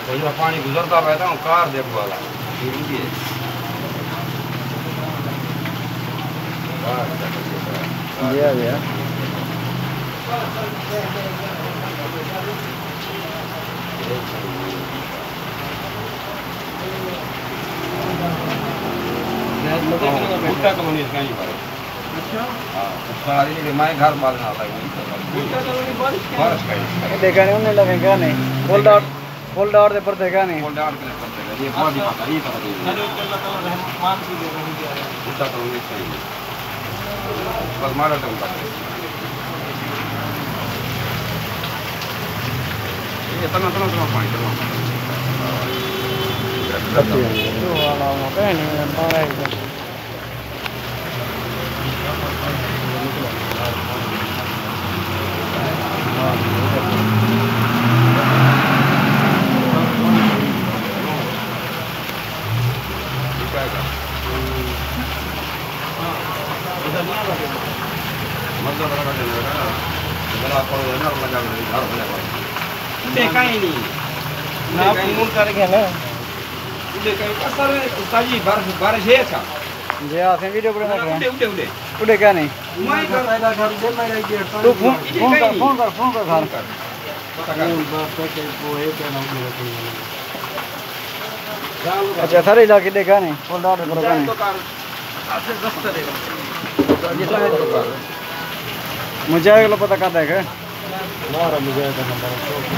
तो पानी गुजरता रहता हूँ कार देखो वाला भैया भुट्टा कॉलोनी इसका ही है। अच्छा सारी मैं घर बांधना बारिश का देखा नहीं उन्हें लगेगा नहीं फोल्ड आउट दे पर देखा नहीं फोल्ड आउट के कर देगा ये बहुत ही पता ये पता नहीं अरे अल्लाह ताला रहमान की दे रही है भुट्टा कॉलोनी सही है बस मारा टम का ये तना पानी तना itu walau makanya mulai देखा ही नहीं ना फोन करेंगे ना देखा कसर ताजी बारिश है क्या जे आसे वीडियो पर देख रहे उड़े हैं उड़े क्या नहीं मैं कर फायदा घर दे मैं रह गया तू फोन कर घर अच्छा सारे इलाके देखा नहीं फोल्ड आउट पर देखा नहीं मुझे अगला पता कर देगा मुझे नंबर